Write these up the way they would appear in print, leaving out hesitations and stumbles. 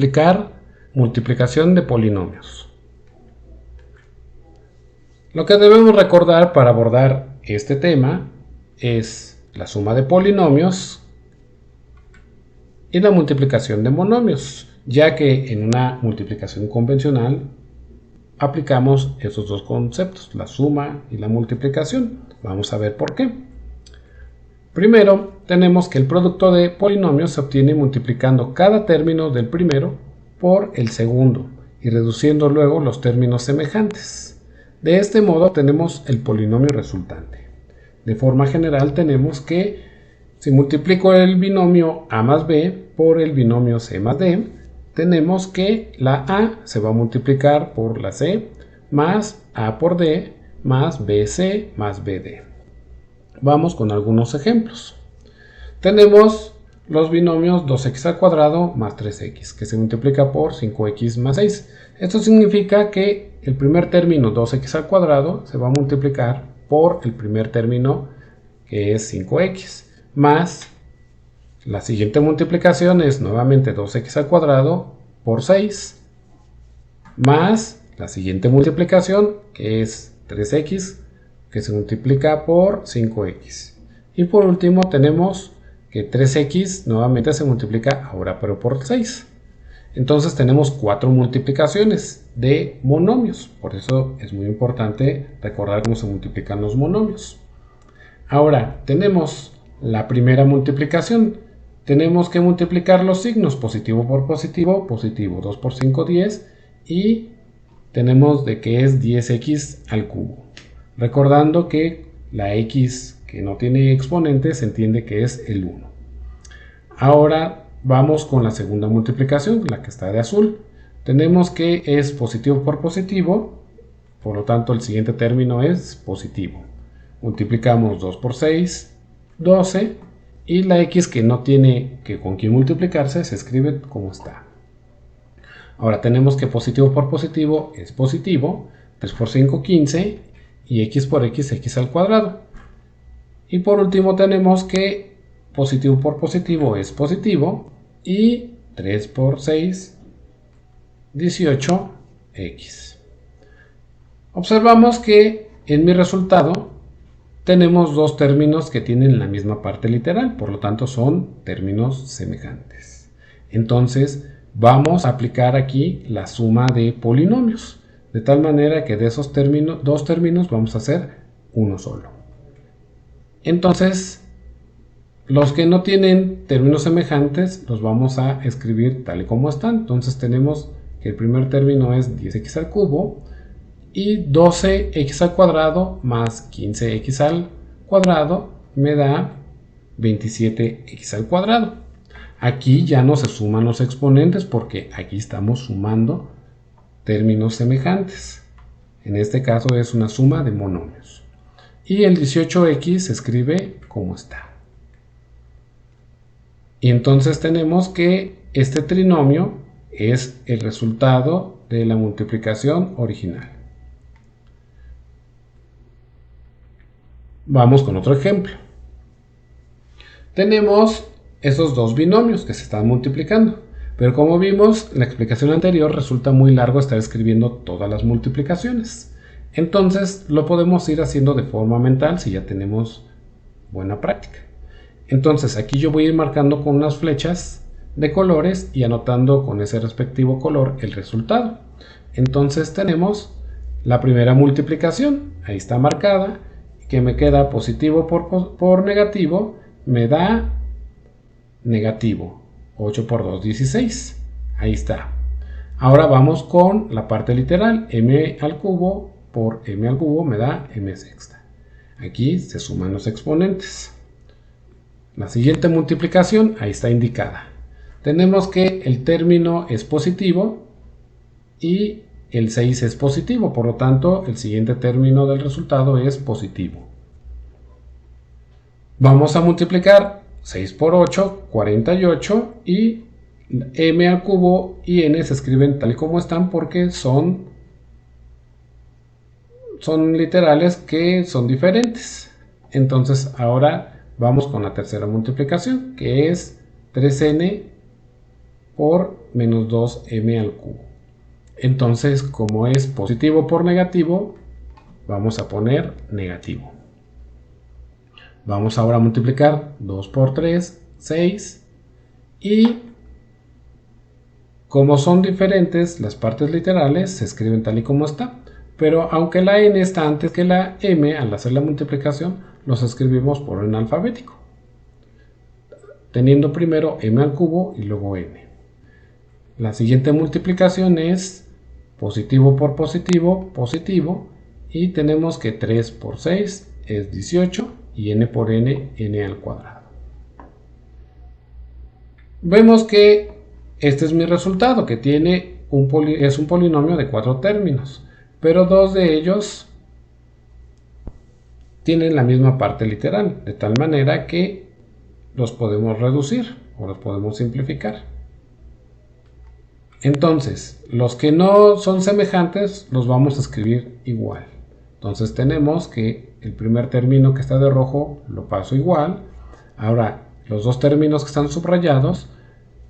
explicar multiplicación de polinomios. Lo que debemos recordar para abordar este tema es la suma de polinomios y la multiplicación de monomios, ya que en una multiplicación convencional aplicamos esos dos conceptos, la suma y la multiplicación. Vamos a ver por qué. Primero, tenemos que el producto de polinomios se obtiene multiplicando cada término del primero por el segundo y reduciendo luego los términos semejantes. De este modo tenemos el polinomio resultante. De forma general tenemos que si multiplico el binomio a más b por el binomio c más d, tenemos que la a se va a multiplicar por la c más a por d más bc más bd. Vamos con algunos ejemplos. Tenemos los binomios 2x al cuadrado más 3x, que se multiplica por 5x más 6. Esto significa que el primer término 2x al cuadrado se va a multiplicar por el primer término, que es 5x, más la siguiente multiplicación es nuevamente 2x al cuadrado por 6, más la siguiente multiplicación, que es 3x, que se multiplica por 5x. Y por último tenemos que 3x nuevamente se multiplica ahora pero por 6. Entonces tenemos 4 multiplicaciones de monomios. Por eso es muy importante recordar cómo se multiplican los monomios. Ahora tenemos la primera multiplicación. Tenemos que multiplicar los signos positivo por positivo, positivo 2 por 5, 10, y tenemos de que es 10x al cubo. Recordando que la x que no tiene exponente se entiende que es el 1. Ahora vamos con la segunda multiplicación, la que está de azul. Tenemos que es positivo por positivo, por lo tanto el siguiente término es positivo. Multiplicamos 2 por 6, 12, y la x que no tiene con quién multiplicarse se escribe como está. Ahora tenemos que positivo por positivo es positivo, 3 por 5, 15, y x por x, x al cuadrado. Y por último tenemos que positivo por positivo es positivo, y 3 por 6, 18x. Observamos que en mi resultado tenemos dos términos que tienen la misma parte literal, por lo tanto son términos semejantes. Entonces vamos a aplicar aquí la suma de polinomios, de tal manera que de esos dos términos vamos a hacer uno solo. Entonces los que no tienen términos semejantes los vamos a escribir tal y como están. Entonces tenemos que el primer término es 10x al cubo y 12x al cuadrado más 15x al cuadrado me da 27x al cuadrado. Aquí ya no se suman los exponentes porque aquí estamos sumando términos semejantes. En este caso es una suma de monomios. Y el 18x se escribe como está. Y entonces tenemos que este trinomio es el resultado de la multiplicación original. Vamos con otro ejemplo. Tenemos esos dos binomios que se están multiplicando, pero como vimos en la explicación anterior resulta muy largo estar escribiendo todas las multiplicaciones. Entonces lo podemos ir haciendo de forma mental si ya tenemos buena práctica. Entonces aquí yo voy a ir marcando con unas flechas de colores y anotando con ese respectivo color el resultado. Entonces tenemos la primera multiplicación, ahí está marcada, que me queda positivo por negativo, me da negativo. 8 por 2, 16. Ahí está. Ahora vamos con la parte literal. M al cubo por m al cubo me da m sexta. Aquí se suman los exponentes. La siguiente multiplicación, ahí está indicada. Tenemos que el término es positivo y el 6 es positivo, por lo tanto el siguiente término del resultado es positivo. Vamos a multiplicar 6 por 8, 48, y m al cubo y n se escriben tal y como están porque son literales que son diferentes. Entonces ahora vamos con la tercera multiplicación, que es 3n por menos 2m al cubo. Entonces, como es positivo por negativo, vamos a poner negativo. Vamos ahora a multiplicar 2 por 3, 6. Y como son diferentes, las partes literales se escriben tal y como está. Pero aunque la n está antes que la m, al hacer la multiplicación, los escribimos por orden alfabético, teniendo primero m al cubo y luego n. La siguiente multiplicación es positivo por positivo, positivo, y tenemos que 3 por 6 es 18 y n por n, n al cuadrado. Vemos que este es mi resultado, que es un polinomio de 4 términos, pero 2 de ellos tienen la misma parte literal, de tal manera que los podemos reducir o los podemos simplificar. Entonces, los que no son semejantes los vamos a escribir igual. Entonces tenemos que el primer término que está de rojo lo paso igual. Ahora, los dos términos que están subrayados,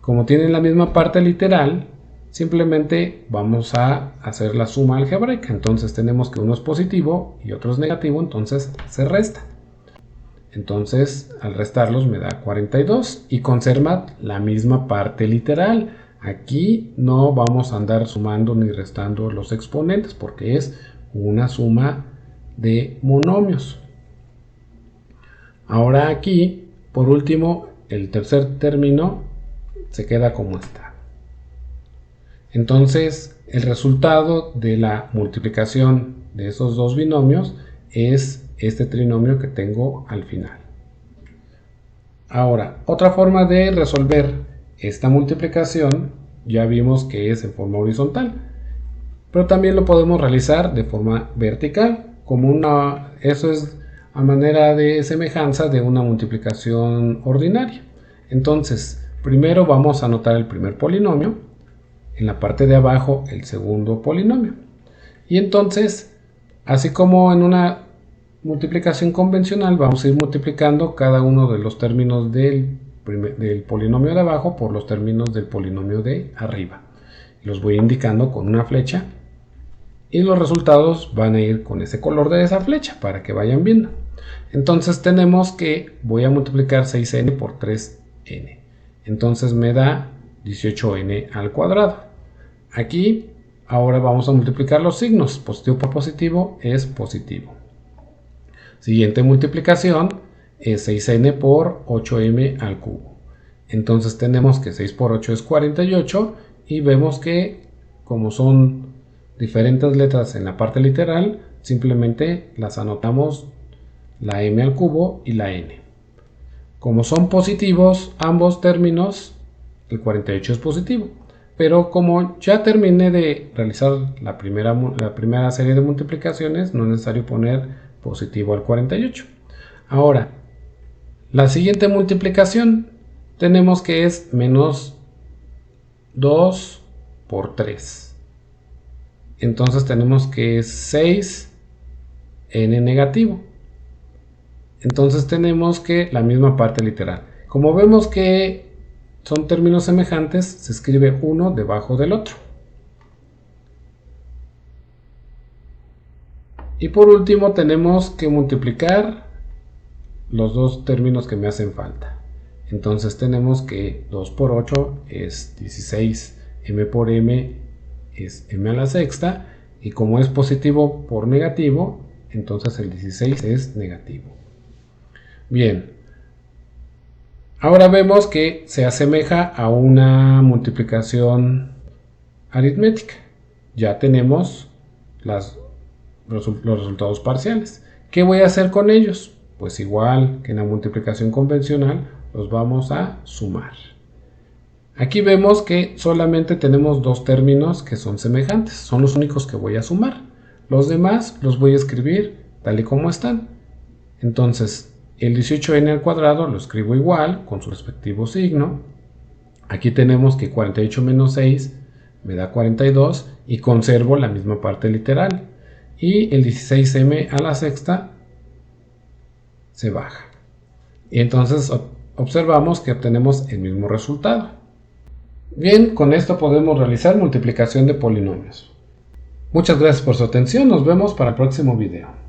como tienen la misma parte literal, simplemente vamos a hacer la suma algebraica. Entonces tenemos que uno es positivo y otro es negativo, entonces se resta. Entonces, al restarlos me da 42 y conserva la misma parte literal. Aquí no vamos a andar sumando ni restando los exponentes porque es una suma de monomios. Ahora aquí, por último, el tercer término se queda como está. Entonces, el resultado de la multiplicación de esos dos binomios es este trinomio que tengo al final. Ahora, otra forma de resolver esta multiplicación, ya vimos que es en forma horizontal, pero también lo podemos realizar de forma vertical, eso es a manera de semejanza de una multiplicación ordinaria. Entonces, primero vamos a anotar el primer polinomio, en la parte de abajo el segundo polinomio. Y entonces, así como en una multiplicación convencional, vamos a ir multiplicando cada uno de los términos del polinomio de abajo por los términos del polinomio de arriba. Los voy indicando con una flecha y los resultados van a ir con ese color de esa flecha para que vayan viendo. Entonces tenemos que voy a multiplicar 6n por 3n. Entonces me da 18n al cuadrado. Aquí ahora vamos a multiplicar los signos. Positivo por positivo es positivo. Siguiente multiplicación es 6n por 8m al cubo. Entonces tenemos que 6 por 8 es 48 y vemos que como son diferentes letras en la parte literal, simplemente las anotamos la m al cubo y la n. Como son positivos ambos términos, el 48 es positivo. Pero como ya terminé de realizar la primera serie de multiplicaciones, no es necesario poner positivo al 48. Ahora, la siguiente multiplicación tenemos que es menos 2 por 3. Entonces tenemos que es 6n negativo. Entonces tenemos que la misma parte literal. Como vemos que son términos semejantes, se escribe uno debajo del otro. Y por último tenemos que multiplicar los dos términos que me hacen falta. Entonces tenemos que 2 por 8 es 16, m por m es m a la sexta, y como es positivo por negativo, entonces el 16 es negativo. Bien, ahora vemos que se asemeja a una multiplicación aritmética. Ya tenemos los resultados parciales. ¿Qué voy a hacer con ellos? Pues igual que en la multiplicación convencional, los vamos a sumar. Aquí vemos que solamente tenemos dos términos que son semejantes, son los únicos que voy a sumar. Los demás los voy a escribir tal y como están. Entonces, el 18n al cuadrado lo escribo igual, con su respectivo signo. Aquí tenemos que 48 menos 6 me da 42 y conservo la misma parte literal. Y el 16m a la sexta se baja. Y entonces observamos que obtenemos el mismo resultado. Bien, con esto podemos realizar multiplicación de polinomios. Muchas gracias por su atención, nos vemos para el próximo video.